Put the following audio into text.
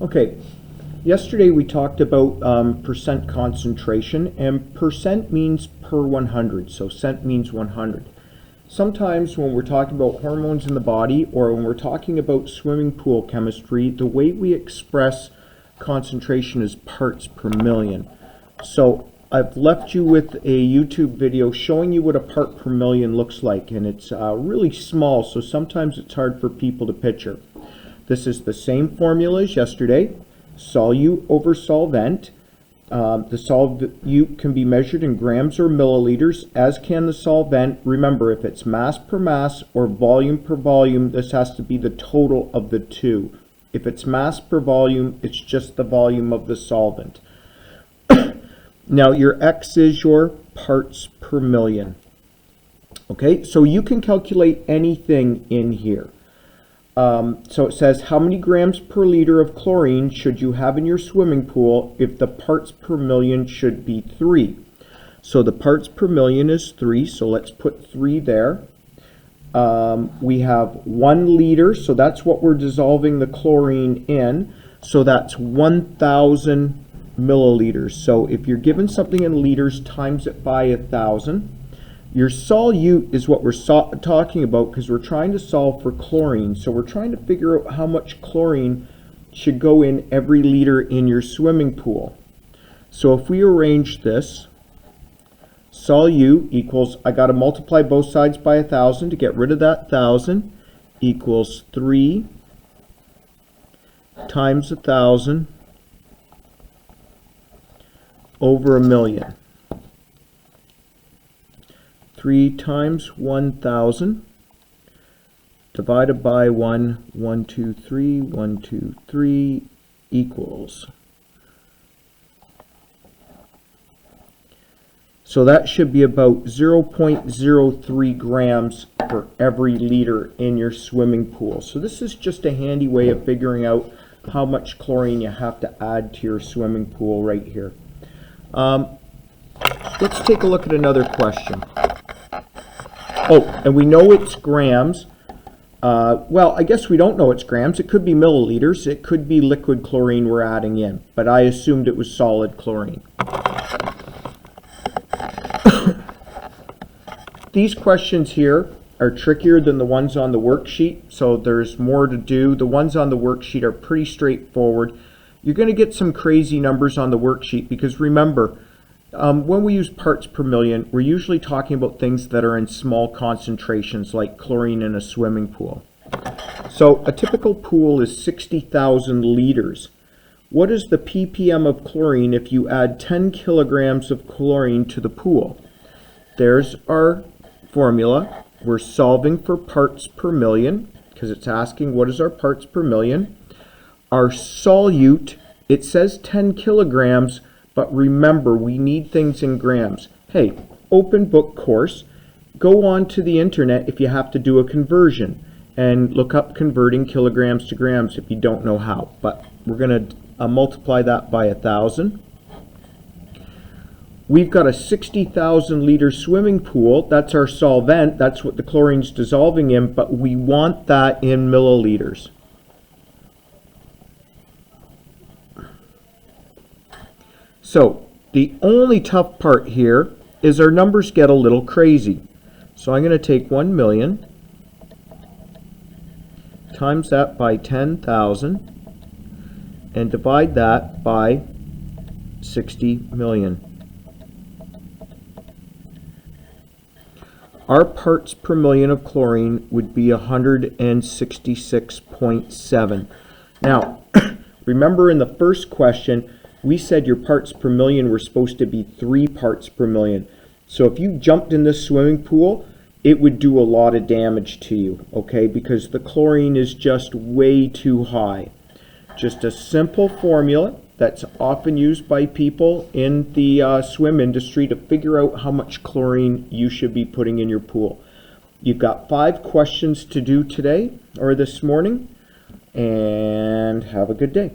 Okay, yesterday we talked about percent concentration, and percent means per 100, so cent means 100. Sometimes when we're talking about hormones in the body or when we're talking about swimming pool chemistry, the way we express concentration is parts per million. So I've left you with a YouTube video showing you what a part per million looks like, and it's really small, so sometimes it's hard for people to picture. This is the same formula as yesterday, solute over solvent. The solute can be measured in grams or milliliters, as can the solvent. Remember, if it's mass per mass or volume per volume, this has to be the total of the two. If it's mass per volume, it's just the volume of the solvent. Now, your X is your parts per million. Okay, so you can calculate anything in here. So it says, how many grams per liter of chlorine should you have in your swimming pool if the parts per million should be 3? So the parts per million is 3, so let's put 3 there. We have 1 liter, so that's what we're dissolving the chlorine in. So that's 1,000 milliliters. So if you're given something in liters, times it by 1,000. Your solute is what we're talking about because we're trying to solve for chlorine. So we're trying to figure out how much chlorine should go in every liter in your swimming pool. So if we arrange this, solute equals, I got to multiply both sides by 1,000 to get rid of that 1,000, equals 3 times 1,000 over a million. 3 times 1,000 divided by 123 equals. So that should be about 0.03 grams for every liter in your swimming pool. So this is just a handy way of figuring out how much chlorine you have to add to your swimming pool right here. Let's take a look at another question. Oh, and we know it's grams. Well, I guess we don't know it's grams. It could be milliliters. It could be liquid chlorine we're adding in, but I assumed it was solid chlorine. These questions here are trickier than the ones on the worksheet, so there's more to do. The ones on the worksheet are pretty straightforward. You're going to get some crazy numbers on the worksheet because remember, when we use parts per million, we're usually talking about things that are in small concentrations like chlorine in a swimming pool. So a typical pool is 60,000 liters. What is the ppm of chlorine if you add 10 kilograms of chlorine to the pool? There's our formula. We're solving for parts per million because it's asking what is our parts per million. Our solute, it says 10 kilograms, but remember, we need things in grams. Hey, open book course, go on to the internet if you have to do a conversion and look up converting kilograms to grams if you don't know how. But we're going to multiply that by 1,000. We've got a 60,000 liter swimming pool. That's our solvent. That's what the chlorine's dissolving in, but we want that in milliliters. So the only tough part here is our numbers get a little crazy. So I'm going to take 1 million times that by 10,000 and divide that by 60 million. Our parts per million of chlorine would be 166.7. Now, remember in the first question, we said your parts per million were supposed to be 3 parts per million. So if you jumped in this swimming pool, it would do a lot of damage to you, okay? Because the chlorine is just way too high. Just a simple formula that's often used by people in the swim industry to figure out how much chlorine you should be putting in your pool. You've got 5 questions to do today or this morning, and have a good day.